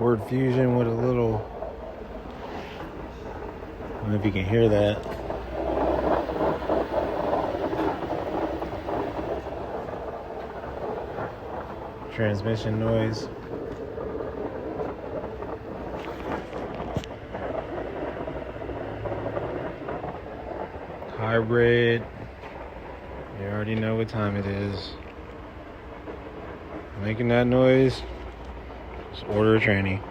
Ford Fusion with a little, I don't know if you can hear that. Transmission noise. Hybrid. You already know what time it is. Making that noise, just order a tranny.